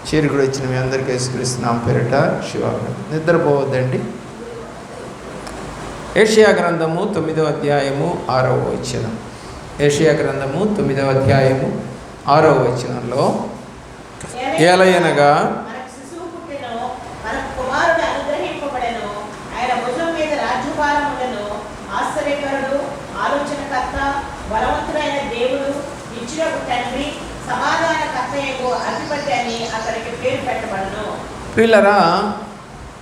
చేరుకుడు వచ్చిన మీ అందరికీ యేసుక్రీస్తు పేరిట శుభాకాంక్షలు. నిద్రపోవద్దండి. యెషయా గ్రంథము 9వ అధ్యాయము 6వ వచనం. యెషయా గ్రంథము 9వ అధ్యాయము 6వ వచనంలో ఏలయనగా బలవంతుడైన దేవుడు, నిత్యుడగు తండ్రి, సమాధానకర్తయగు అధిపతి అని అతనికి పేరు పెట్టబడును. ప్రియులారా,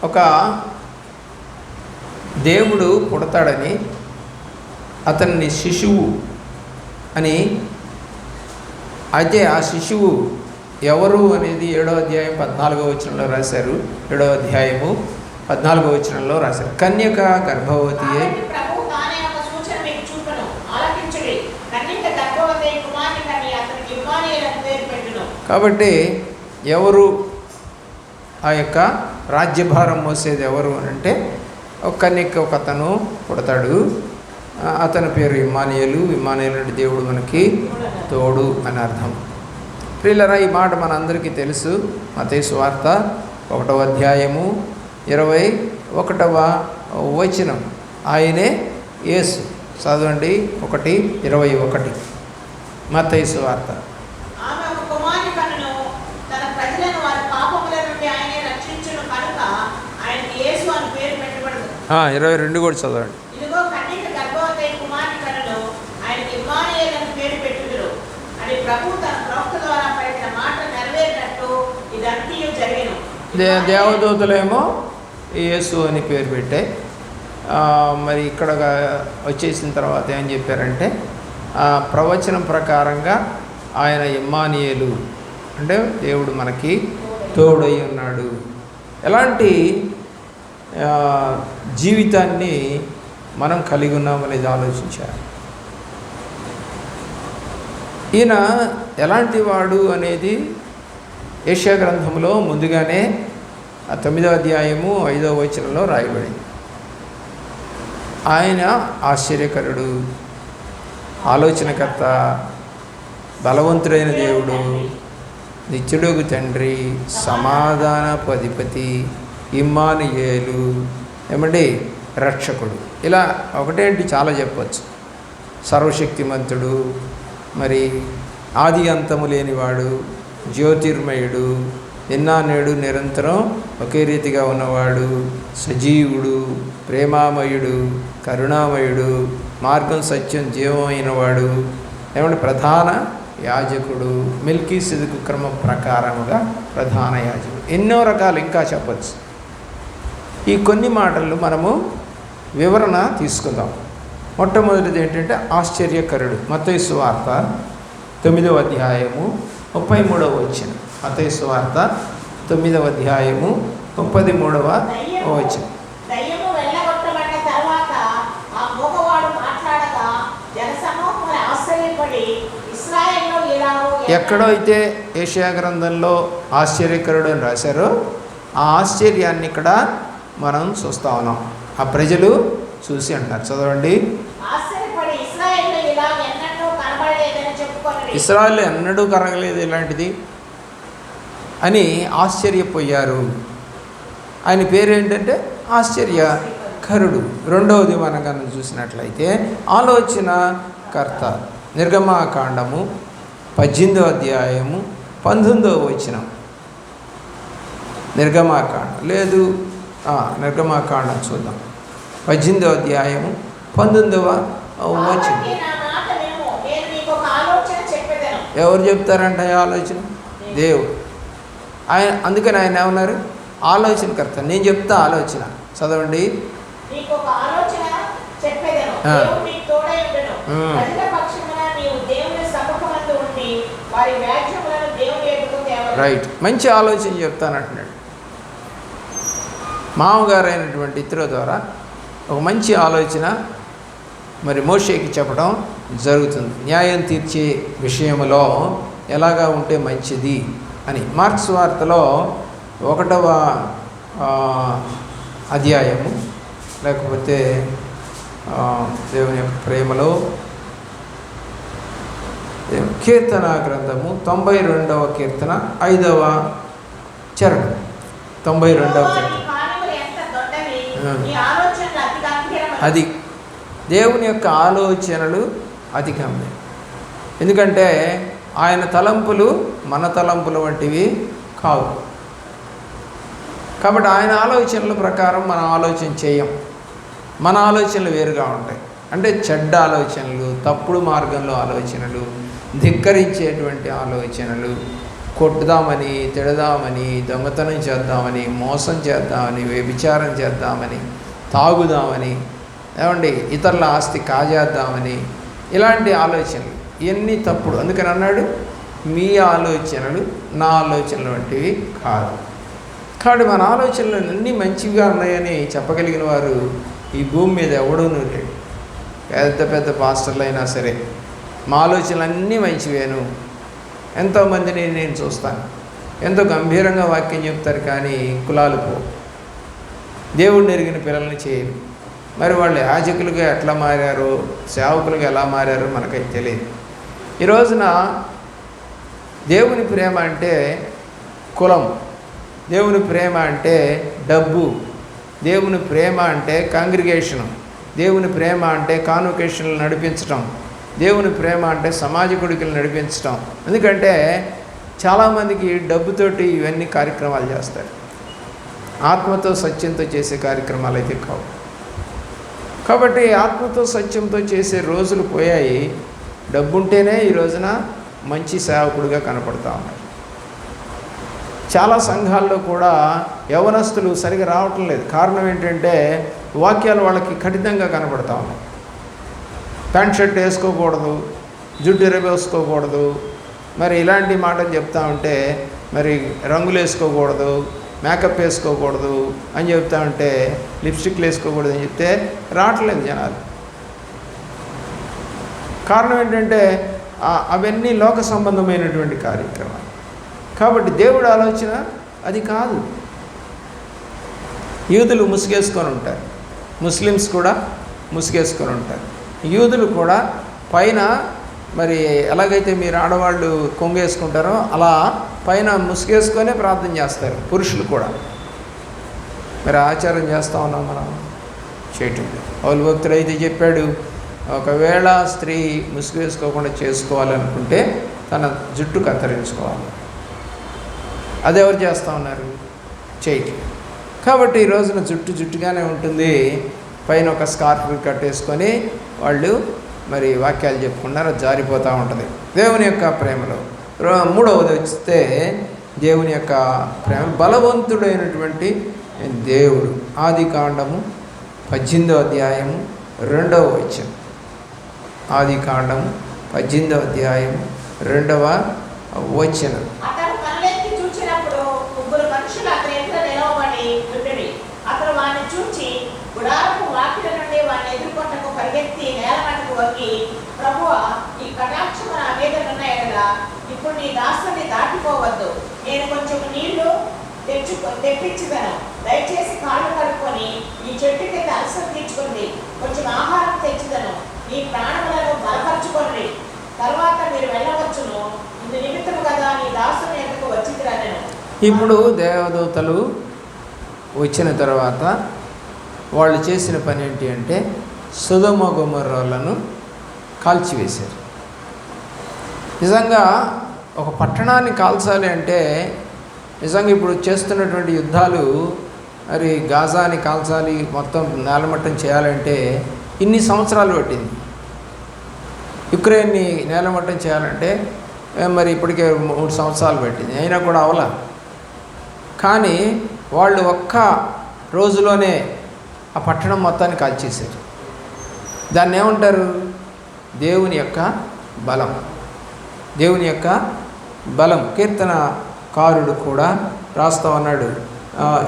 ఒక దేవుడు పుడతాడని అతన్ని శిశువు అని, అయితే ఆ శిశువు ఎవరు అనేది 7వ అధ్యాయం 14వ వచనంలో రాశారు. 7వ అధ్యాయము 14వ వచనంలో రాశారు. కన్యక గర్భవతి అయి కాబట్టి ఎవరు ఆ యొక్క రాజ్యభారం మోసేది ఎవరు అని అంటే, ఒక కన్యక ఒక అతను పుడతాడు. అతని పేరు ఇమ్మానుయేలు. ఇమ్మానుయేలు అంటే దేవుడు మనకి తోడు అని అర్థం. ప్రియులారా, ఈ మాట మనందరికీ తెలుసు. మత్తయి సువార్త 1వ అధ్యాయము 21వ వచనం. ఆయనే యేసు. చదవండి 1:21 మత్తయి సువార్త. 22 కూడా చదవండి. దేవదూతలేమో యేసు అని పేరు పెట్టాయి. మరి ఇక్కడ వచ్చేసిన తర్వాత ఏం చెప్పారంటే, ప్రవచనం ప్రకారంగా ఆయన ఇమ్మానుయేలు అంటే దేవుడు మనకి తోడై ఉన్నాడు. ఎలాంటి జీవితాన్ని మనం కలిగి ఉన్నామనేది ఆలోచించారు. ఈయన ఎలాంటి వాడు అనేది యెషయా గ్రంథంలో ముందుగానే 9వ అధ్యాయము 5వ వచనంలో రాయబడింది. ఆయన ఆశ్చర్యకరుడు, ఆలోచనకర్త, బలవంతుడైన దేవుడు, నిత్యుడగు తండ్రి, సమాధానపు అధిపతి, ఇమ్మానుయేలు, ఏమండి రక్షకుడు. ఇలా ఒకటేంటి చాలా చెప్పచ్చు. సర్వశక్తిమంతుడు, మరి ఆది అంతము లేనివాడు, జ్యోతిర్మయుడు, నిన్న నేడు నిరంతరం ఒకే రీతిగా ఉన్నవాడు, సజీవుడు, ప్రేమామయుడు, కరుణామయుడు, మార్గం సత్యం జీవమైనవాడు, ఏమంటే ప్రధాన యాజకుడు, మెల్కీసెదెకు క్రమం ప్రకారముగా ప్రధాన యాజకుడు. ఎన్నో రకాలు ఇంకా చెప్పచ్చు. ఈ కొన్ని మాటలు మనము వివరణ తీసుకుందాం. మొట్టమొదటిది ఏంటంటే ఆశ్చర్యకరుడు. మత్తయి సువార్త 9వ అధ్యాయము 33వ వచనం. మత్తయి సువార్త 9వ అధ్యాయము 33వ వచనం. ఎక్కడో అయితే యెషయా గ్రంథంలో ఆశ్చర్యకరుడు అని రాశారో ఆ ఆశ్చర్యాన్ని ఇక్కడ మనం చూస్తూ ఉన్నాం. ఆ ప్రజలు చూసి అంటున్నారు. చదవండి. ఇశ్రాయేలులో ఎన్నడూ కరగలేదు ఇలాంటిది అని ఆశ్చర్యపోయారు. ఆయన పేరు ఏంటంటే ఆశ్చర్యకరుడు. రెండవది మనం కనుక చూసినట్లయితే ఆలోచనకర్త. నిర్గమాకాండము 18వ అధ్యాయము 19వ వచనం. నిర్గమాకాండం చూద్దాం. 18వ అధ్యాయము 19వ వచనం. ఎవరు చెప్తారంట ఈ ఆలోచన? దేవుడు. ఆయన అందుకని ఆయన ఏమన్నారు? ఆలోచనకర్త. నేను చెప్తా ఆలోచన. చదవండి. రైట్, మంచి ఆలోచన చెప్తానంటున్నాడు. మామగారు అయినటువంటి ఇత్రో ద్వారా ఒక మంచి ఆలోచన మరి మోషేకి చెప్పడం జరుగుతుంది. న్యాయం తీర్చే విషయంలో ఎలాగా ఉంటే మంచిది అని. మార్క్స్ వార్తలో 1వ అధ్యాయము లేకపోతే దేవుని యొక్క ప్రేమలో కీర్తన గ్రంథము 92వ కీర్తన 5వ చరణం 92వ యెహోవా, నీ కీర్తన. కార్యములు ఎంత దొడ్డవి, ఆ. నీ ఆలోచనలు అతి గంభీరమైనవి. అది దేవుని యొక్క ఆలోచనలు అతి గంభీరం. ఎందుకంటే ఆయన తలంపులు మన తలంపుల వంటివి కావు. కాబట్టి ఆయన ఆలోచనల ప్రకారం మనం ఆలోచన చేయం. మన ఆలోచనలు వేరుగా ఉంటాయి. అంటే చెడ్డ ఆలోచనలు, తప్పుడు మార్గంలో ఆలోచనలు, ధిక్కరించేటువంటి ఆలోచనలు, కొట్టుదామని, తిడదామని, దొంగతనం చేద్దామని, మోసం చేద్దామని, వ్యభిచారం చేద్దామని, తాగుదామని, ఏమండి ఇతరుల ఆస్తి కాజేద్దామని, ఇలాంటి ఆలోచనలు ఇవన్నీ తప్పుడు. అందుకని అన్నాడు, మీ ఆలోచనలు నా ఆలోచనలు వంటివి కాదు. కాబట్టి మన ఆలోచనలు అన్నీ మంచిగా ఉన్నాయని చెప్పగలిగిన వారు ఈ భూమి మీద ఎవడూనూ లేడు. పెద్ద పెద్ద పాస్టర్లు అయినా సరే మా ఆలోచనలు అన్నీ మంచివేను. ఎంతోమందిని నేను చూస్తాను, ఎంతో గంభీరంగా వాక్యం చెప్తారు, కానీ కులాలు పోవు, దేవుడిని ఎరిగిన పిల్లల్ని చేయరు. మరి వాళ్ళు యాజకులుగా ఎట్లా మారారో, సేవకులుగా ఎలా మారారో మనకైతే తెలియదు. ఈ రోజున దేవుని ప్రేమ అంటే కులం, దేవుని ప్రేమ అంటే డబ్బు, దేవుని ప్రేమ అంటే కాంగ్రిగేషను, దేవుని ప్రేమ అంటే కాన్వకేషన్లు నడిపించటం, దేవుని ప్రేమ అంటే సమాజ కొడుకులు నడిపించటం. ఎందుకంటే చాలామందికి డబ్బుతోటి ఇవన్నీ కార్యక్రమాలు చేస్తారు. ఆత్మతో సత్యంతో చేసే కార్యక్రమాలు అయితే కావు. కాబట్టి ఆత్మతో సత్యంతో చేసే రోజులు పోయాయి. డబ్బుంటేనే ఈ రోజున మంచి సేవకుడిగా కనపడతా ఉన్నాయి. చాలా సంఘాల్లో కూడా యవనస్తులు సరిగా రావటం లేదు. కారణం ఏంటంటే వాక్యాలు వాళ్ళకి కఠినంగా కనపడతా ఉన్నాయి. ప్యాంట్ షర్ట్ వేసుకోకూడదు, జుట్టు ఎరవేసుకోకూడదు, మరి ఇలాంటి మాటలు చెప్తా ఉంటే, మరి రంగులు వేసుకోకూడదు, మేకప్ వేసుకోకూడదు అని చెప్తా ఉంటే, లిప్స్టిక్లు వేసుకోకూడదు అని చెప్తే రావట్లేదు జనాలు. కారణం ఏంటంటే అవన్నీ లోక సంబంధమైనటువంటి కార్యక్రమాలు. కాబట్టి దేవుడి ఆలోచన అది కాదు. యూదులు ముసుగేసుకొని ఉంటారు, ముస్లిమ్స్ కూడా ముసుగేసుకొని ఉంటారు. యూదులు కూడా పైన మరి ఎలాగైతే మీరు ఆడవాళ్ళు కొంగేసుకుంటారో అలా పైన ముసుగేసుకొనే ప్రార్థన చేస్తారు పురుషులు కూడా. మరి ఆచారం చేస్తూ ఉన్నాం మనం, చేయటం. పౌలు భక్తుడు అయితే చెప్పాడు, ఒకవేళ స్త్రీ ముసుగు వేసుకోకుండా చేసుకోవాలనుకుంటే తన జుట్టు కత్తిరించుకోవాలి. అదెవరు చేస్తూ ఉన్నారు? చేయటం. కాబట్టి ఈ రోజున జుట్టుగానే ఉంటుంది, పైన ఒక స్కార్ఫ్ కట్టేసుకొని వాళ్ళు మరి వాక్యాలు చెప్పుకున్నారు, జారిపోతూ ఉంటుంది. దేవుని యొక్క ప్రేమలో మూడవది వస్తే దేవుని యొక్క ప్రేమ బలవంతుడైనటువంటి దేవుడు. ఆదికాండము 18వ అధ్యాయము 2వ వచనం. ఆదికాండము 18వ అధ్యాయము 2వ వచనం. అతడు కళ్ళెత్తి చూచినప్పుడు ముగ్గురు మనుషులు అతని ఎదుట నిలవబడి ఉండేది. అతడు వారిని చూచి గుడారపు వాకిలి నుండి వారిని ఎదుర్కొంటకు పరిగెత్తి నేలమట్టుకు వంగి, ప్రభువా, ఈ కటాక్షము నా మీద ఉన్నాయి కదా, ఇప్పుడు నీ దాసుని దాటిపోవద్దు. నేను కొంచెం నీళ్లు తెప్పించదను. దయచేసి కాళ్ళు కడుక్కొని ఈ చెట్టు కింద అలసట తీర్చుకుంది, కొంచెం ఆహారం తెచ్చిదను. నీ ప్రాణములను బలపరచుకొని తర్వాత మీరు వెళ్ళవచ్చును. ఇందు నిమిత్తము కదా నీ దాసుని ఎదుకు వచ్చిదిరనెను. ఇప్పుడు దేవదూతలు వచ్చిన తర్వాత వాళ్ళు చేసిన పని ఏంటి అంటే సొదొమ గొమొర్రాలను కాల్చివేశారు. నిజంగా ఒక పట్టణాన్ని కాల్చాలి అంటే, నిజంగా ఇప్పుడు చేస్తున్నటువంటి యుద్ధాలు, మరి గాజాని కాల్చాలి, మొత్తం నేలమట్టం చేయాలంటే ఇన్ని సంవత్సరాలు పట్టింది. యుక్రెయిన్ని నేలమట్టం చేయాలంటే మరి ఇప్పటికే 3 సంవత్సరాలు పట్టింది, అయినా కూడా అవలా. కానీ వాళ్ళు ఒక్క రోజులోనే ఆ పట్టణం మొత్తాన్ని కాల్చేశారు. దాన్ని ఏమంటారు? దేవుని యొక్క బలం. దేవుని యొక్క బలం. కీర్తనకారుడు కూడా రాస్తా ఉన్నాడు,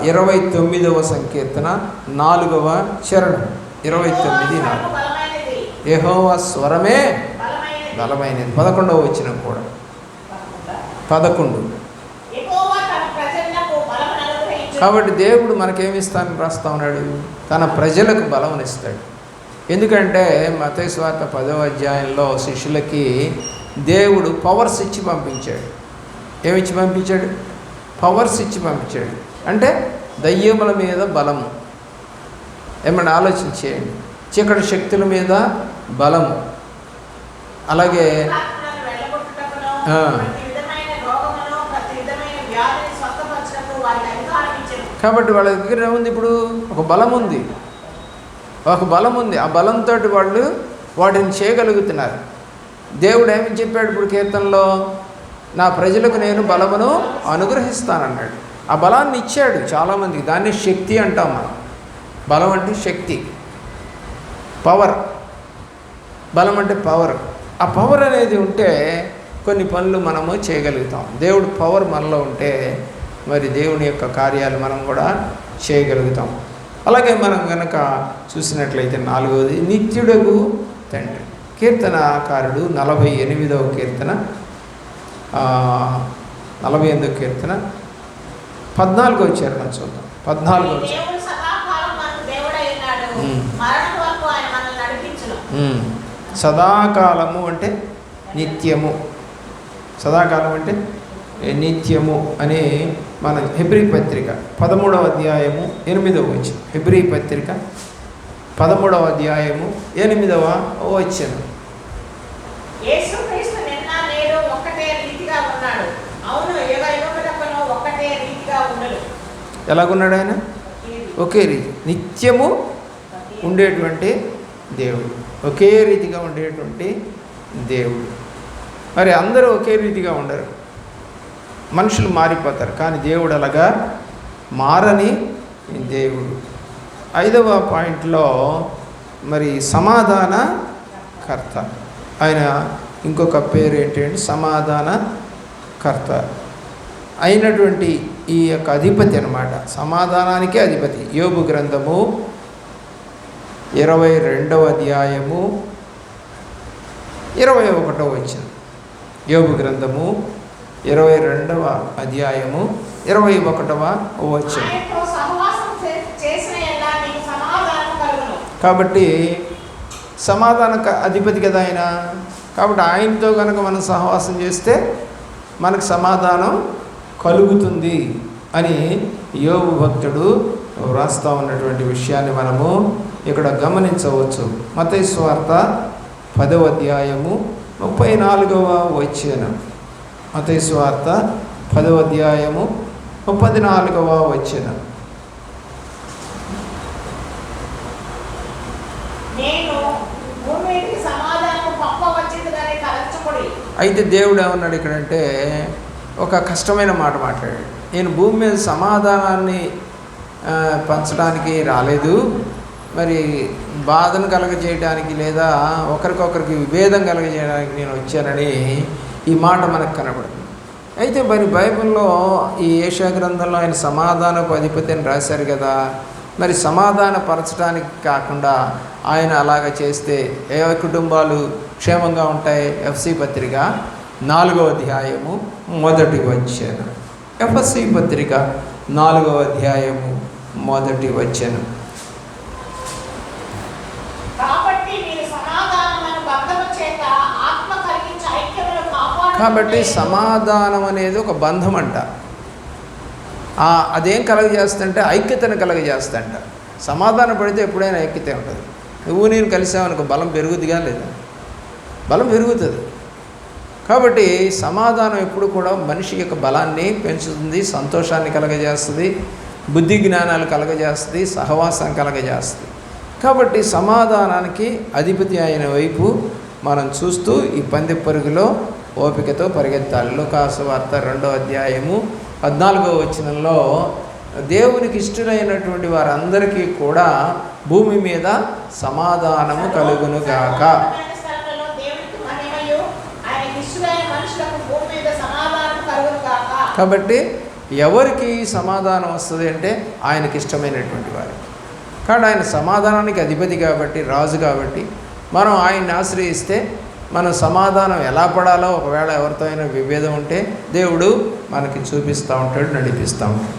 29వ సంకీర్తన 4వ చరణం. 29:4. యెహోవా స్వరమే బలమైనది. 11వ వచనం కూడా 11. కాబట్టి దేవుడు మనకేమిస్తానని రాస్తా ఉన్నాడు? తన ప్రజలకు బలమునిస్తాడు. ఎందుకంటే మత్తయి సువార్త 10వ అధ్యాయంలో శిష్యులకి దేవుడు పవర్స్ ఇచ్చి పంపించాడు. ఏమిచ్చి పంపించాడు? పవర్స్ ఇచ్చి పంపించాడు. అంటే దయ్యముల మీద బలము. ఏమన్నా ఆలోచన చేయండి. చీకటి శక్తుల మీద బలము. అలాగే ఆత్మలను వెళ్ళగొట్టుటకును, ప్రతి విధమైన రోగమును, ప్రతి విధమైన వ్యాధిని స్వస్థపరచుటకు వారికి అధికారం ఇచ్చెను. కాబట్టి వాళ్ళ దగ్గర ఏముంది? ఇప్పుడు ఒక బలం ఉంది, ఒక బలం ఉంది. ఆ బలంతో వాళ్ళు వాటిని చేయగలుగుతున్నారు. దేవుడు ఏమి చెప్పాడు ఇప్పుడు కీర్తనలో? నా ప్రజలకు నేను బలమును అనుగ్రహిస్తానన్నాడు. ఆ బలాన్ని ఇచ్చాడు చాలామందికి. దాన్ని శక్తి అంటాం మనం. బలం అంటే శక్తి, పవర్. బలం అంటే పవర్. ఆ పవర్ అనేది ఉంటే కొన్ని పనులు మనము చేయగలుగుతాం. దేవుడు పవర్ మనలో ఉంటే మరి దేవుని యొక్క కార్యాలు మనం కూడా చేయగలుగుతాం. అలాగే మనం కనుక చూసినట్లయితే 4వది నిత్యుడగు తండ్రి. కీర్తనకారుడు 48వ కీర్తన 48వ కీర్తన 14వ చరణం చూద్దాం. 14వ చరణం. దేవుడు సదాకాలం మనకు దేవుడై ఉన్నాడు. మరణం వరకు ఆయన మనల్ని నడిపించును. సదాకాలము అంటే నిత్యము. సదాకాలం అంటే నిత్యము అని మన హెబ్రీ పత్రిక 13వ అధ్యాయము 8వ వచనం. హెబ్రీ పత్రిక 13వ అధ్యాయము 8వ వచనం. యేసుక్రీస్తు నిన్న నేడు ఒక్కటే రీతిగా ఉన్నాడు. అవును, యుగయుగములకును ఒక్కటే రీతిగా ఉండడు. ఎలాగున్నాడు ఆయన? ఒకే రీతి, నిత్యము ఉండేటువంటి దేవుడు, ఒకే రీతిగా ఉండేటువంటి దేవుడు. మరి అందరూ ఒకే రీతిగా ఉండరు, మనుషులు మారిపోతారు. కానీ దేవుడు అలాగా మారని దేవుడు. 5వ పాయింట్లో మరి సమాధానకర్త. ఆయన ఇంకొక పేరు ఏంటంటే సమాధానకర్త అయినటువంటి ఈ యొక్క అధిపతి అన్నమాట. సమాధానానికే అధిపతి. యోబు గ్రంథము 22వ అధ్యాయము 21వ వచనం. యోబు గ్రంథము 22వ అధ్యాయము 21వ వచనం. ఆయనతో సహవాసం చేసిన యెడల నీకు సమాధానం కలుగును. కాబట్టి సమాధాన అధిపతి కదా ఆయన. కాబట్టి ఆయనతో కనుక మనం సహవాసం చేస్తే మనకు సమాధానం కలుగుతుంది అని యోబు భక్తుడు వ్రాస్తా ఉన్నటువంటి విషయాన్ని మనము ఇక్కడ గమనించవచ్చు. మత్తయి సువార్త 10వ అధ్యాయము 34వ వచనం. మత్తయి సువార్త 10వ అధ్యాయము 34వ వచనం. నేను భూమికి సమాధానం పంపవచ్చిందని తలంచుకొడి. అయితే దేవుడు ఏమన్నాడు ఇక్కడంటే ఒక కష్టమైన మాట మాట్లాడాడు. నేను భూమి మీద సమాధానాన్ని పంచడానికి రాలేదు, మరి బాధను కలగజేయడానికి లేదా ఒకరికొకరికి విభేదం కలగజేయడానికి నేను వచ్చానని ఈ మాట మనకు కనబడుతుంది. అయితే మరి బైబిల్లో ఈ యెషయా గ్రంథంలో ఆయన సమాధానపు అధిపతి అని రాశారు కదా. మరి సమాధానపరచడానికి కాకుండా ఆయన అలాగ చేస్తే ఏ కుటుంబాలు క్షేమంగా ఉంటాయి? ఎఫ్సి పత్రిక 4వ అధ్యాయము 1వ వచనం. ఎఫ్ఎస్సి పత్రిక 4వ అధ్యాయము 1వ వచనం. కాబట్టి మీరు సమాధానమైన బంధము చేత ఆత్మ కలిగించే ఐక్యమును కాపాడు. కాబట్టి సమాధానం అనేది ఒక బంధం అంట. అదేం కలగజేస్తుంటే ఐక్యతను కలగజేస్తుంట. సమాధానం పడితే ఎప్పుడైనా ఐక్యత ఉంటుంది. నువ్వు నేను కలిసామనుకో బలం పెరుగుద్దిగా లేదా? బలం పెరుగుతుంది. కాబట్టి సమాధానం ఎప్పుడు కూడా మనిషి యొక్క బలాన్ని పెంచుతుంది, సంతోషాన్ని కలగజేస్తుంది, బుద్ధి జ్ఞానాలు కలగజేస్తుంది, సహవాసం కలగజేస్తుంది. కాబట్టి సమాధానానికి అధిపతి అయిన వైపు మనం చూస్తూ ఈ పందె పరుగులో ఓపికతో పరిగెత్తాలి. లూకాసు వార్త 2వ అధ్యాయము 14వ వచనంలో దేవునికి ఇష్టమైనటువంటి వారందరికీ కూడా భూమి మీద సమాధానము కలుగునుగాక. కాబట్టి ఎవరికి సమాధానం వస్తుంది అంటే ఆయనకి ఇష్టమైనటువంటి వారు. కానీ ఆయన సమాధానానికి అధిపతి కాబట్టి, రాజు కాబట్టి మనం ఆయన్ని ఆశ్రయిస్తే మనం సమాధానం ఎలా పడాలో, ఒకవేళ ఎవరితో అయినా విభేదం ఉంటే దేవుడు మనకి చూపిస్తూ ఉంటాడు, నడిపిస్తూ ఉంటాడు.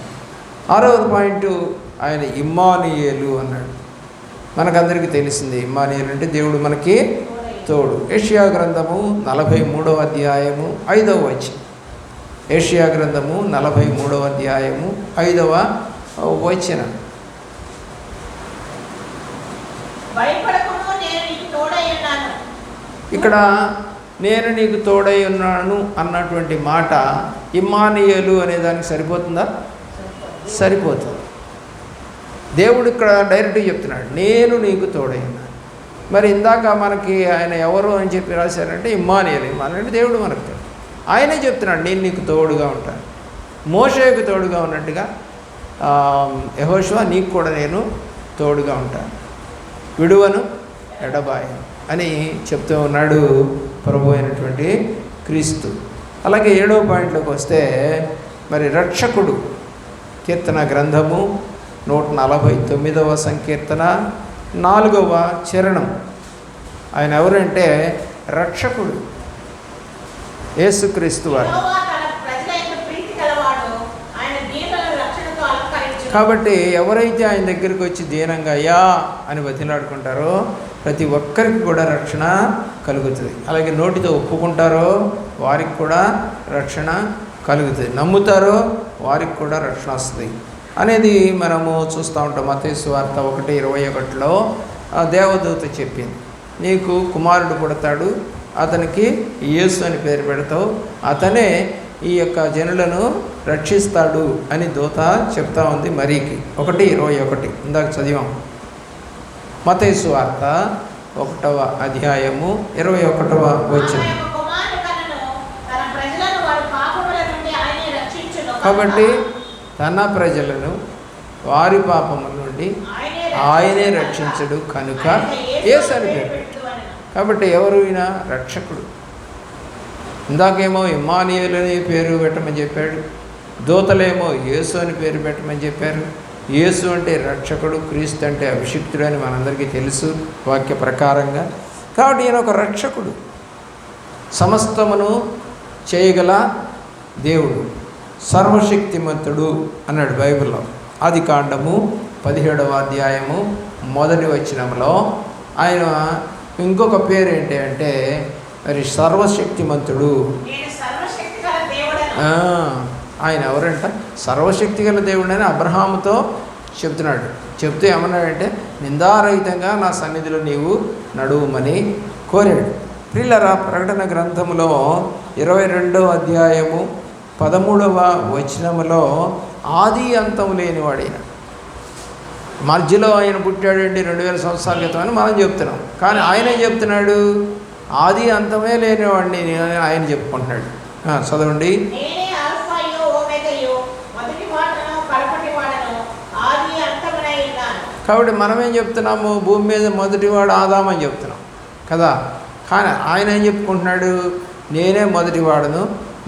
6వ పాయింట్ ఆయన ఇమ్మానుయేలు అన్నాడు. మనకందరికీ తెలిసింది ఇమ్మానుయేలు అంటే దేవుడు మనకి తోడు. యెషయా గ్రంథము 43వ అధ్యాయము 5వ వచనం. యెషయా గ్రంథము 43వ అధ్యాయము 5వ వచనం. ఇక్కడ నేను నీకు తోడై ఉన్నాను అన్నటువంటి మాట ఇమ్మానుయేలు అనే దానికి సరిపోతుందా? సరిపోతుంది. దేవుడు ఇక్కడ డైరెక్ట్గా చెప్తున్నాడు, నేను నీకు తోడై ఉన్నాను. మరి ఇందాక మనకి ఆయన ఎవరు అని చెప్పి రాశారంటే ఇమ్మానుయేలు. ఇమ్మానుయేలు అంటే దేవుడు మనకు తోడు. ఆయనే చెప్తున్నాడు, నేను నీకు తోడుగా ఉంటాను. మోషేకు తోడుగా ఉన్నట్టుగా యెహోషువ నీకు కూడా నేను తోడుగా ఉంటాను, విడువను ఎడబాయను అని చెప్తూ ఉన్నాడు ప్రభు అయినటువంటి క్రీస్తు. అలాగే 7వ పాయింట్లోకి వస్తే మరి రక్షకుడు, కీర్తన గ్రంథము 149వ సంకీర్తన 4వ చరణం. ఆయన ఎవరంటే రక్షకుడు, యేసుక్రీస్తు వారు. కాబట్టి ఎవరైతే ఆయన దగ్గరికి వచ్చి దీనంగా అయ్యా అని బతిలాడుకుంటారో ప్రతి ఒక్కరికి కూడా రక్షణ కలుగుతుంది. అలాగే నోటితో ఒప్పుకుంటారో వారికి కూడా రక్షణ కలుగుతుంది, నమ్ముతారో వారికి కూడా రక్షణ వస్తుంది అనేది మనము చూస్తూ ఉంటాం. మత్తయి సువార్త 1:21లో దేవదూత చెప్పింది, నీకు కుమారుడు పుడతాడు, అతనికి యేసు అని పేరు పెడతావు, అతనే ఈ యొక్క జనులను రక్షిస్తాడు అని దూత చెప్తా ఉంది మరీకి. 1:21 ఇందాక చదివాం. మత్తయి సువార్త 1వ అధ్యాయము 21వ వచనం. కాబట్టి తన ప్రజలను వారి పాపముల నుండి ఆయనే రక్షించడు కనుక యేసు అని పేరు. కాబట్టి ఎవరు ఈయన? రక్షకుడు. ఇందాకేమో ఇమ్మానుయేలు అనే పేరు పెట్టమని చెప్పాడు, దూతలేమో యేసు అని పేరు పెట్టమని చెప్పారు. యేసు అంటే రక్షకుడు, క్రీస్తు అంటే అభిషిక్తుడు అని మనందరికీ తెలుసు వాక్య ప్రకారంగా. కాబట్టి ఈయన ఒక రక్షకుడు, సమస్తమును చేయగల దేవుడు, సర్వశక్తిమంతుడు అన్నాడు బైబిల్లో. ఆదికాండము 17వ అధ్యాయము 1వ వచనంలో ఆయన ఇంకొక పేరు ఏంటి అంటే మరి సర్వశక్తిమంతుడు. ఆయన ఎవరంట? సర్వశక్తి గల దేవుడు అని అబ్రహాముతో చెప్తున్నాడు. చెప్తే ఏమన్నాడంటే నిందారహితంగా నా సన్నిధిలో నీవు నడువుమని కోరాడు. ప్రియులారా, ప్రకటన గ్రంథములో 22వ అధ్యాయము 13వ వచనములో ఆది అంతం లేనివాడైన, మధ్యలో ఆయన పుట్టాడండి 2000 సంవత్సరాల క్రితం అని మనం చెప్తున్నాం. కానీ ఆయనే చెప్తున్నాడు ఆది అంతమే లేనివాడిని ఆయన చెప్పుకుంటున్నాడు. చదవండి. కాబట్టి మనమేం చెప్తున్నాము? భూమి మీద మొదటివాడు ఆదామని చెప్తున్నాం కదా. కానీ ఆయన ఏం చెప్పుకుంటున్నాడు? నేనే మొదటివాడను,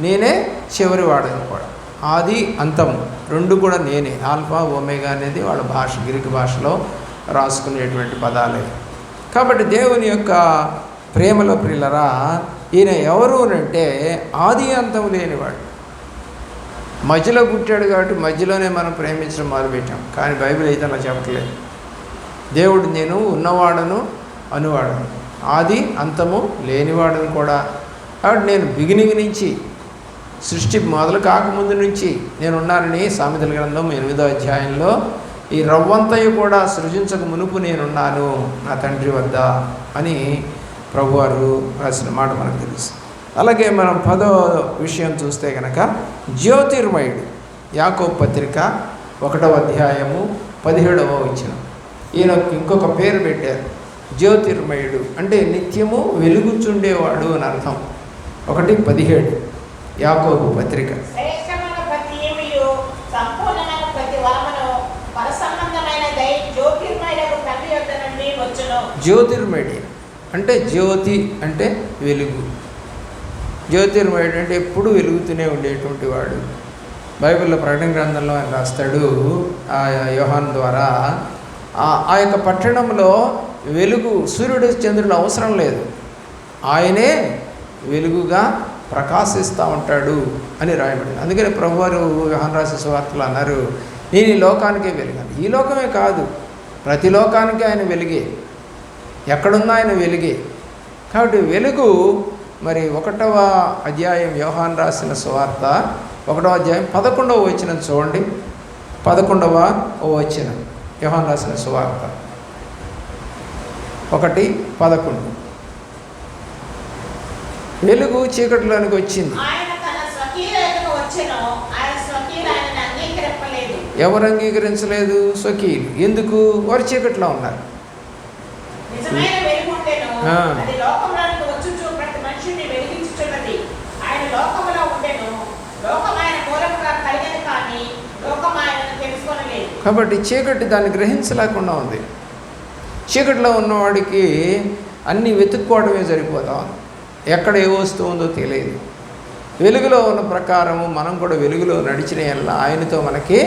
నేనే చివరి వాడను కూడా. ఆది అంతము రెండు కూడా నేనే. ఆల్ఫా ఒమేగా అనేది వాళ్ళ భాష, గ్రీకు భాషలో రాసుకునేటువంటి పదాలే. కాబట్టి దేవుని యొక్క ప్రేమలో ప్రియులరా, ఈయన ఎవరు అంటే ఆది అంతం లేనివాడు. మధ్యలో పుట్టాడు కాబట్టి మధ్యలోనే మనం ప్రేమించడం మొదలుపెట్టాం. కానీ బైబిల్ అయితే అలా చెప్పట్లేదు. దేవుడు నేను ఉన్నవాడను అనువాడను, ఆది అంతము లేనివాడను కూడా. కాబట్టి నేను బిగినింగ్ నుంచి, సృష్టి మొదలు కాకముందు నుంచి నేనున్నానని సామెతల గ్రంథం 8వ అధ్యాయంలో ఈ రవ్వంతయు కూడా సృజించక మునుపు నేనున్నాను నా తండ్రి వద్ద అని ప్రభువారు రాసిన మాట మనకు తెలుసు. అలాగే మనం 10వ విషయం చూస్తే కనుక జ్యోతిర్మయుడు. యాకోబు పత్రిక 1వ అధ్యాయము 17వ వచనం. ఈయనకు ఇంకొక పేరు పెట్టారు, జ్యోతిర్మయుడు అంటే నిత్యము వెలుగుచుండేవాడు అని అర్థం. 1:17 యాకోబు పత్రిక. జ్యోతిర్మయుడు అంటే జ్యోతి అంటే వెలుగు. జ్యోతిర్మయుడు అంటే ఎప్పుడు వెలుగుతూనే ఉండేటువంటి వాడు. బైబిల్లో ప్రకటన గ్రంథంలో ఆయన రాస్తాడు ఆ యోహాను ద్వారా, ఆ యొక్క పట్టణంలో వెలుగు, సూర్యుడు చంద్రుడు అవసరం లేదు, ఆయనే వెలుగుగా ప్రకాశిస్తూ ఉంటాడు అని రాయబడింది. అందుకని ప్రభువారు యోహాను రాసిన సువార్తలో అన్నారు, నేను ఈ లోకానికే వెలుగాను. ఈ లోకమే కాదు, ప్రతి లోకానికి ఆయన వెలుగే, ఎక్కడున్నా ఆయన వెలుగే. కాబట్టి వెలుగు మరి 1వ అధ్యాయం యోహాను రాసిన సువార్త 1వ అధ్యాయం 11వ వచనం చూడండి. 11వ వచనం యోహాను రాసిన సువార్త 1:11. వెలుగు చీకటిలోనికి వచ్చింది. ఎవరు అంగీకరించలేదు? స్వకీయులు. ఎందుకు? వారు చీకట్లో ఉన్నారు. కాబట్టి చీకటి దాన్ని గ్రహించలేకుండా ఉంది. చీకటిలో ఉన్నవాడికి అన్నీ వెతుక్కోవడమే సరిపోతా ఉంది. ఎక్కడ ఏ వస్తువు ఉందో తెలియదు. వెలుగులో ఉన్న ప్రకారము మనం కూడా వెలుగులో నడిచిన యెడల ఆయనతో మనకి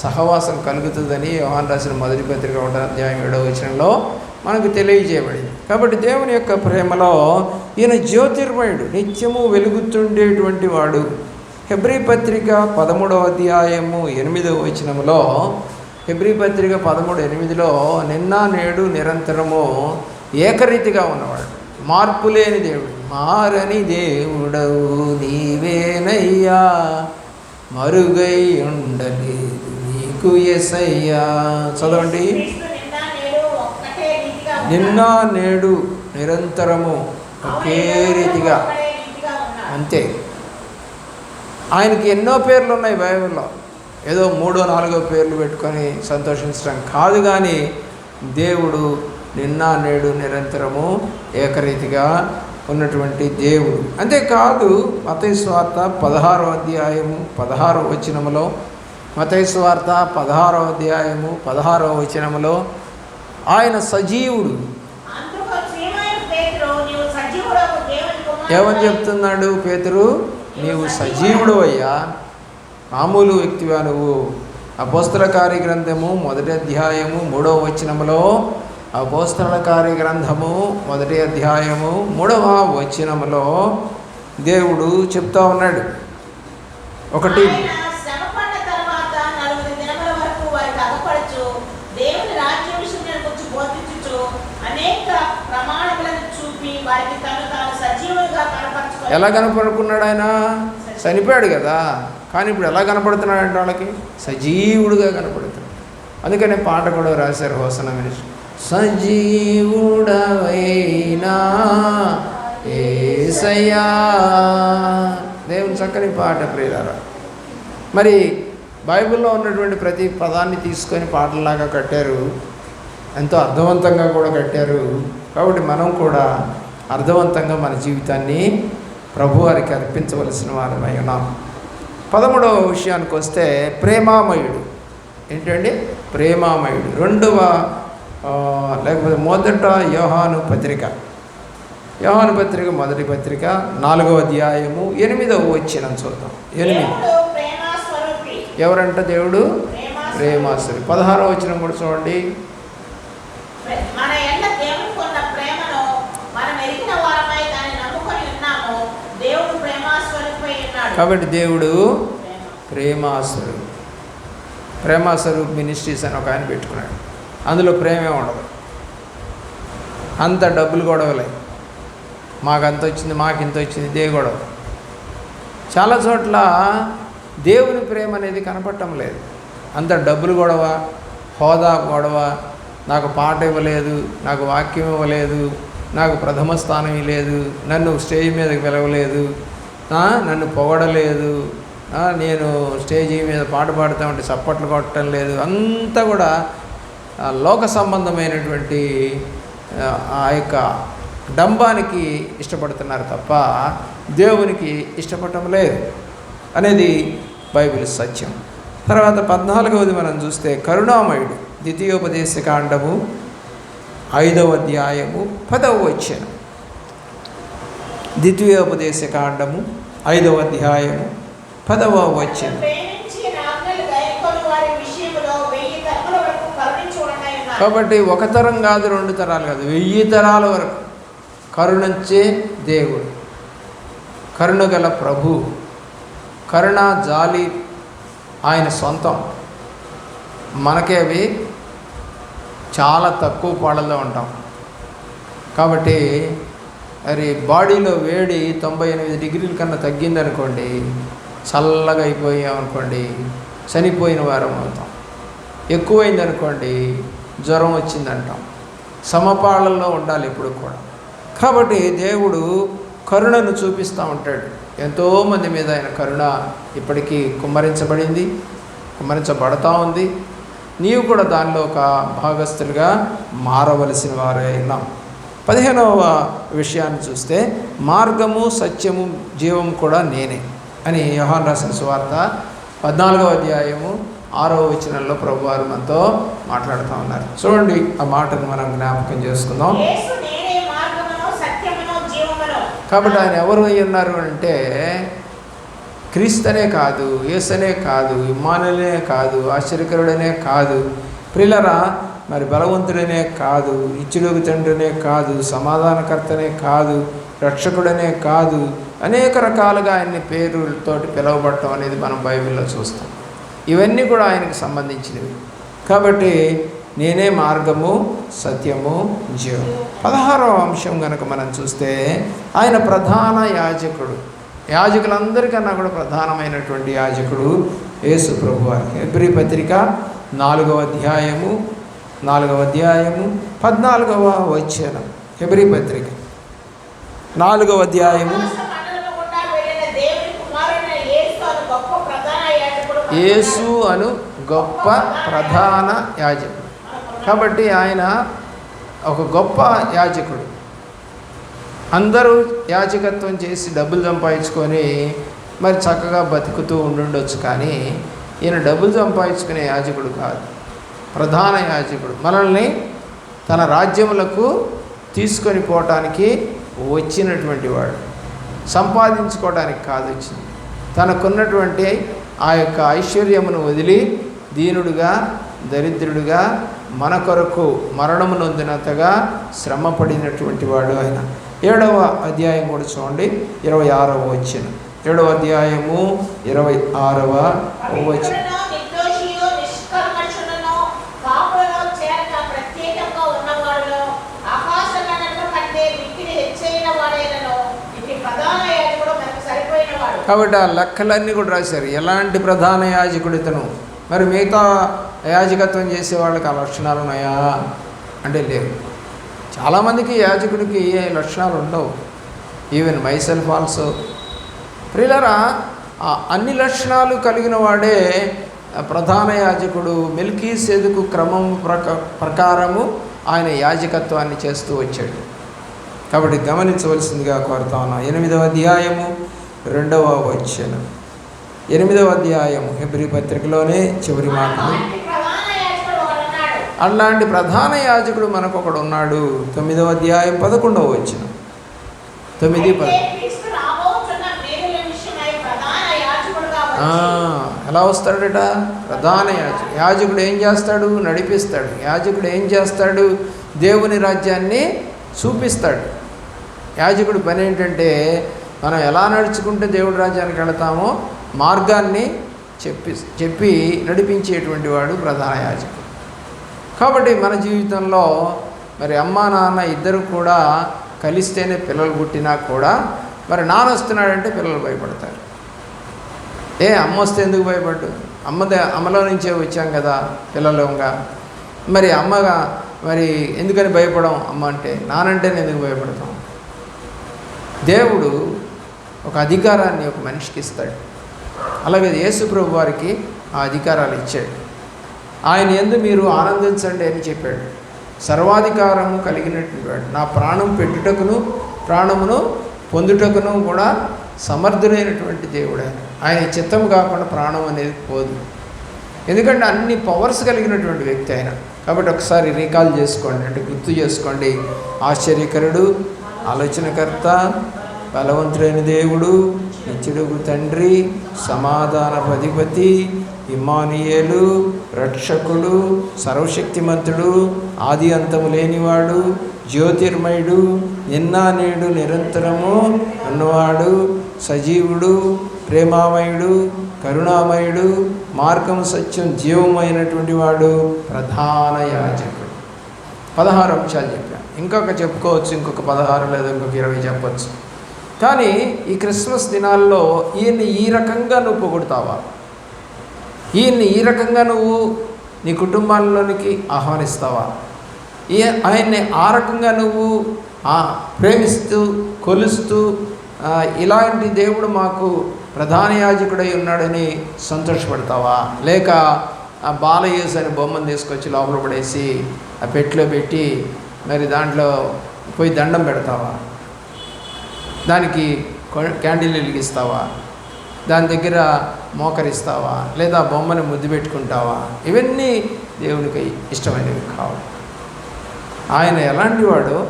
సహవాసం కలుగుతుందని యోహాను రాసిన మొదటి పత్రిక 1వ అధ్యాయం 7వ వచనంలో మనకు తెలియజేయబడింది. కాబట్టి దేవుని యొక్క ప్రేమలో ఈయన జ్యోతిర్మయుడు, నిత్యము వెలుగుతుండేటువంటి వాడు. హెబ్రీ పత్రిక 13వ అధ్యాయము 8వ వచనంలో, హెబ్రీ పత్రిక 13:8లో నిన్న నేడు నిరంతరము ఏకరీతిగా ఉన్నవాడు, మార్పు లేని దేవుడు. మారని దేవుడవు నీవేనయ్యా, మరుగై ఉండలేదు నీకు యేసయ్యా. చదవండి. నిన్న నేడు నిరంతరము ఒకే రీతిగా, అంతే. ఆయనకి ఎన్నో పేర్లు ఉన్నాయి బైబిల్లో. ఏదో 3, 4 పేర్లు పెట్టుకొని సంతోషించడం కాదు, కానీ దేవుడు నిన్న నేడు నిరంతరము ఏకరీతిగా ఉన్నటువంటి దేవుడు. అంతేకాదు మత్తయి సువార్త 16వ అధ్యాయము 16వ వచనములో, మత్తయి సువార్త 16వ అధ్యాయము 16వ వచనములో ఆయన సజీవుడు. ఏమని చెప్తున్నాడు పేతురు? నీవు సజీవుడు అయ్యా, మామూలు వ్యక్తివా నువ్వు. అపోస్తల కార్యగ్రంథము 1వ అధ్యాయము 3వ వచనములో, అపోస్తల కార్యగ్రంథము 1వ అధ్యాయము 3వ వచనములో దేవుడు చెప్తా ఉన్నాడు. ఒకటి ఎలా కనపడుకున్నాడు? ఆయన చనిపోయాడు కదా, కానీ ఇప్పుడు ఎలా కనపడుతున్నాడు అంటే వాళ్ళకి సజీవుడుగా కనపడుతున్నాడు. అందుకనే పాట కూడా రాశారు హోసన్న మినిస్టర్, సజీవుడవైనా యేసయ్యా. దేవుని చక్కని పాట ప్రియులారా. మరి బైబిల్లో ఉన్నటువంటి ప్రతి పదాన్ని తీసుకొని పాటలాగా కట్టారు, ఎంతో అర్థవంతంగా కూడా కట్టారు. కాబట్టి మనం కూడా అర్థవంతంగా మన జీవితాన్ని ప్రభువారికి అర్పించవలసిన వారమై ఉన్నాం. 13వ విషయానికి వస్తే ప్రేమామయుడు. ఏంటండి? ప్రేమామయుడు. లేకపోతే మొదట యోహాను పత్రిక, యోహాను పత్రిక మొదటి పత్రిక 4వ అధ్యాయము 8వ వచనం చూద్దాం. 8. ఎవరంట దేవుడు? ప్రేమాస్వరూపి. 16వ వచనం కూడా చూడండి. కాబట్టి దేవుడు ప్రేమాస్వరూపి. ప్రేమాస్వరూపి మినిస్ట్రీస్ అని ఒక ఆయన పెట్టుకున్నాడు. అందులో ప్రేమే ఉండదు, అంత డబ్బులు గొడవలే. మాకంత వచ్చింది, మాకింత వచ్చింది, ఇదే గొడవ. చాలా చోట్ల దేవుని ప్రేమ అనేది కనపడటం లేదు. అంత డబ్బులు గొడవ, హోదా గొడవ, నాకు పాట ఇవ్వలేదు, నాకు వాక్యం ఇవ్వలేదు, నాకు ప్రథమ స్థానం ఇవ్వలేదు, నన్ను స్టేజ్ మీదకి పిలవలేదు, నన్ను పొగడలేదు, నేను స్టేజీ మీద పాట పాడుతూ ఉంటే చప్పట్లు కొట్టడం లేదు. అంతా కూడా లోక సంబంధమైనటువంటి ఆ యొక్క డంబానికి ఇష్టపడుతున్నారు తప్ప దేవునికి ఇష్టపడటం లేదు అనేది బైబిల్ సత్యం. తర్వాత 14వది మనం చూస్తే కరుణామయుడు. ద్వితీయోపదేశకాండము 5వ అధ్యాయము 10వ వచనం. ద్వితీయోపదేశకాండము 5వ అధ్యాయము 10వ వచనం. కాబట్టి ఒక తరం కాదు, 2 తరాలు కాదు, 1000 తరాల వరకు కరుణించే దేవుడు, కరుణగల ప్రభు. కరుణ జాలి ఆయన సొంతం. మనకే అవి చాలా తక్కువ పాడల్లో ఉంటాం. కాబట్టి మరి బాడీలో వేడి 98 డిగ్రీల కన్నా తగ్గిందనుకోండి, చల్లగా అయిపోయామనుకోండి చనిపోయిన వారం అవుతాం. ఎక్కువైందనుకోండి జ్వరం వచ్చిందంటాం. సమపాళల్లో ఉండాలి ఎప్పుడు కూడా. కాబట్టి దేవుడు కరుణను చూపిస్తూ ఉంటాడు. ఎంతోమంది మీద ఆయన కరుణ ఇప్పటికీ కుమ్మరించబడతా ఉంది. నీవు కూడా దానిలో ఒక భాగస్థులుగా మారవలసిన వారే ఉన్నాం. 15వ విషయాన్ని చూస్తే మార్గము సత్యము జీవము కూడా నేనే అని యోహాను రాసిన సువార్త 14వ అధ్యాయము 6వ వచనంలో ప్రభువారు మనతో మాట్లాడుతూ ఉన్నారు. చూడండి, ఆ మాటను మనం జ్ఞాపకం చేసుకుందాం. కాబట్టి ఆయన ఎవరు అయి ఉన్నారు అంటే క్రీస్తునే కాదు, యేసనే కాదు, ఇమ్మానుయేలే కాదు, ఆశ్చర్యకరుడనే కాదు, ప్రియులరా మరి బలవంతుడనే కాదు, ఇచ్చుడుగు తండ్రినే కాదు, సమాధానకర్తనే కాదు, రక్షకుడనే కాదు, అనేక రకాలుగా ఆయన్ని పేరులతోటి పిలువబడటం అనేది మనం బైబిల్లో చూస్తాం. ఇవన్నీ కూడా ఆయనకు సంబంధించినవి. కాబట్టి నేనే మార్గము సత్యము జీవం. 16వ అంశం కనుక మనం చూస్తే ఆయన ప్రధాన యాజకుడు. యాజకులందరికన్నా కూడా ప్రధానమైనటువంటి యాజకుడు యేసు ప్రభువారు. హెబ్రీ పత్రిక 4వ అధ్యాయము 14వ వచనం. హెబ్రీ పత్రిక 4వ అధ్యాయము. యేసు అను గొప్ప ప్రధాన యాజకుడు. కాబట్టి ఆయన ఒక గొప్ప యాజకుడు. అందరూ యాజకత్వం చేసి డబ్బులు సంపాదించుకొని మరి చక్కగా బతుకుతూ ఉండుండొచ్చు, కానీ ఈయన డబ్బులు సంపాదించుకునే యాజకుడు కాదు, ప్రధాన యాజకుడు. మనల్ని తన రాజ్యములకు తీసుకొని పోవటానికి వచ్చినటువంటి వాడు, సంపాదించుకోవడానికి కాదు వచ్చింది. తనకున్నటువంటి ఆ యొక్క ఐశ్వర్యమును వదిలి దీనుడుగా దరిద్రుడుగా మన కొరకు మరణము నొందినంతగా శ్రమ పడినటువంటి వాడు ఆయన. 7వ అధ్యాయం కూడా చూడండి, 26వ వచనం. 7వ అధ్యాయము 26వ వచనం. కాబట్టి ఆ లెక్కలన్నీ కూడా రాశారు. ఎలాంటి ప్రధాన యాజకుడు ఇతను. మరి మిగతా యాజకత్వం చేసే వాళ్ళకి ఆ లక్షణాలు ఉన్నాయా అంటే లేవు. చాలామందికి యాజకుడికి ఏ లక్షణాలు ఉండవు. Even myself also. ప్రియులరా, అన్ని లక్షణాలు కలిగిన వాడే ప్రధాన యాజకుడు. మెల్కీసెదెకు క్రమం ప్రకారము ఆయన యాజకత్వాన్ని చేస్తూ వచ్చాడు. కాబట్టి గమనించవలసిందిగా కోరుతా ఉన్నాం. 8వ అధ్యాయము 2వ వచనం. 8వ అధ్యాయము హెబ్రీ పత్రికలోనే చివరి మాటలు. అలాంటి ప్రధాన యాజకుడు మనకొకడు ఉన్నాడు. 9వ అధ్యాయం 11వ వచనం. 9-10. ఎలా వస్తాడట? ప్రధాన యాజకుడు. యాజకుడు ఏం చేస్తాడు? నడిపిస్తాడు. యాజకుడు ఏం చేస్తాడు? దేవుని రాజ్యాన్ని చూపిస్తాడు. యాజకుడు పని ఏంటంటే మనం ఎలా నడుచుకుంటే దేవుడి రాజ్యానికి వెళతామో మార్గాన్ని చెప్పి నడిపించేటువంటి వాడు ప్రధాన యాజకుడు. కాబట్టి మన జీవితంలో మరి అమ్మా నాన్న ఇద్దరు కూడా కలిస్తేనే పిల్లలు పుట్టినా కూడా మరి నాన్న వస్తున్నాడంటే పిల్లలు భయపడతారు. అమ్మ వస్తే ఎందుకు భయపడ్డు? అమ్మలో నుంచే వచ్చాం కదా పిల్లలంగా. మరి అమ్మగా మరి ఎందుకని భయపడం? అమ్మ అంటే నానంటే ఎందుకు భయపడతాం? దేవుడు ఒక అధికారాన్ని ఒక మనిషికి ఇస్తాడు. అలాగే యేసు ప్రభు వారికి ఆ అధికారాలు ఇచ్చాడు. ఆయన యందు మీరు ఆనందించండి అని చెప్పాడు. సర్వాధికారము కలిగినటువంటి వాడు. నా ప్రాణం పెట్టుటకును ప్రాణమును పొందుటకును కూడా సమర్థుడైనటువంటి దేవుడు ఆయన. ఆయన చిత్తం కాకుండా ప్రాణం అనేది పోదు. ఎందుకంటే అన్ని పవర్స్ కలిగినటువంటి వ్యక్తి ఆయన. కాబట్టి ఒకసారి రీకాల్ చేసుకోండి, అంటే గుర్తు చేసుకోండి. ఆశ్చర్యకరుడు, ఆలోచనకర్త, బలవంతుడైన దేవుడు, నిత్యుడుగు తండ్రి, సమాధానపధిపతి, ఇమ్మానుయేలు, రక్షకుడు, సర్వశక్తిమంతుడు, ఆది అంతము లేనివాడు, జ్యోతిర్మయుడు, నిన్న నేడు నిరంతరము ఉన్నవాడు, సజీవుడు, ప్రేమామయుడు, కరుణామయుడు, మార్గం సత్యం జీవమైనటువంటి వాడు ప్రధాన యాజకుడు. 16 అంశాలు చెప్పాను. ఇంకొక చెప్పుకోవచ్చు, ఇంకొక 16 లేదా ఇంకొక 20 చెప్పచ్చు. కానీ ఈ క్రిస్మస్ దినాల్లో ఈయన్ని ఈ రకంగా నువ్వు పొగుడుతావా? ఈయన్ని ఈ రకంగా నువ్వు నీ కుటుంబాల్లోనికి ఆహ్వానిస్తావా? ఆయన్ని ఆ రకంగా నువ్వు ప్రేమిస్తూ కొలుస్తూ ఇలాంటి దేవుడు మాకు ప్రధాన యాజకుడై ఉన్నాడని సంతోషపడతావా? లేక ఆ బాలయేసు అని బొమ్మను తీసుకొచ్చి లోపల పడేసి ఆ పెట్టిలో పెట్టి మరి దాంట్లో పోయి దండం పెడతావా? దానికి క్యాండిల్ వెలిగిస్తావా? దాని దగ్గర మోకరిస్తావా? లేదా బొమ్మని ముద్దు పెట్టుకుంటావా? ఇవన్నీ దేవునికి ఇష్టమైనవి కావు. ఆయన ఎలాంటి వాడో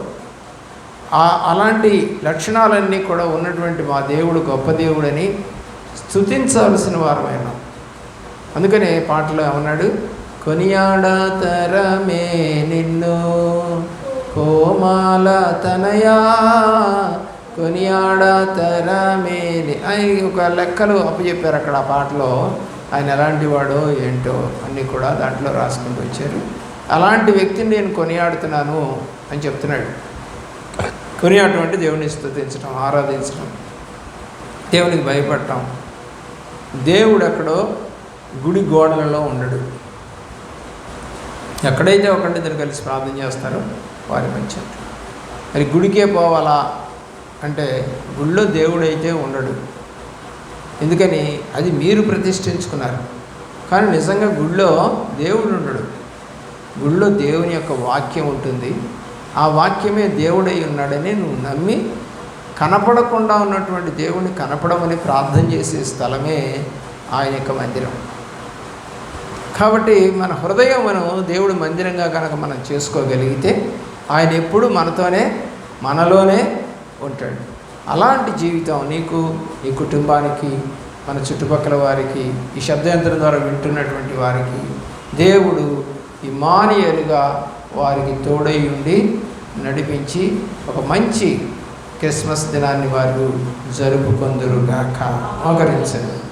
అలాంటి లక్షణాలన్నీ కూడా ఉన్నటువంటి మా దేవుడు గొప్ప దేవుడని స్తుతించాల్సిన వారమైన. అందుకనే పాటలో ఏమన్నాడు? కొనియాడతరమే నిన్ను కోమాల తనయా, కొనియాడతరమే. ఆయన ఒక లెక్కలు అప్పచెప్పారు అక్కడ ఆ పాటలో. ఆయన ఎలాంటి వాడో ఏంటో అన్నీ కూడా దాంట్లో రాసుకుంటూ వచ్చారు. అలాంటి వ్యక్తిని నేను కొనియాడుతున్నాను అని చెప్తున్నాడు. కొనియాడటం అంటే దేవుని స్తుతించడం, ఆరాధించడం, దేవునికి భయపడటం. దేవుడు ఎక్కడో గుడి గోడలలో ఉండడు. ఎక్కడైతే ఒకరిద్దరు కలిసి ప్రార్థన చేస్తారో వారి మంచి. మరి గుడికే పోవాలా అంటే గుడిలో దేవుడైతే ఉండడు. ఎందుకని? అది మీరు ప్రతిష్ఠించుకున్నారు. కానీ నిజంగా గుడిలో దేవుడు ఉండడు. గుడిలో దేవుని యొక్క వాక్యం ఉంటుంది. ఆ వాక్యమే దేవుడై ఉన్నాడని నువ్వు నమ్మి కనపడకుండా ఉన్నటువంటి దేవుని కనపడమని ప్రార్థన చేసే స్థలమే ఆయన యొక్క మందిరం. కాబట్టి మన హృదయం మనం దేవుడి మందిరంగా కనుక మనం చేసుకోగలిగితే ఆయన ఎప్పుడు మనలోనే ఉంటాడు. అలాంటి జీవితం నీకు, నీ కుటుంబానికి, మన చుట్టుపక్కల వారికి, ఈ శబ్దయంత్రం ద్వారా వింటున్నటువంటి వారికి దేవుడు ఇమ్మానుయేలుగా వారికి తోడై ఉండి నడిపించి ఒక మంచి క్రిస్మస్ దినాన్ని వారు జరుపుకొందురుగాక. మోకరించండి.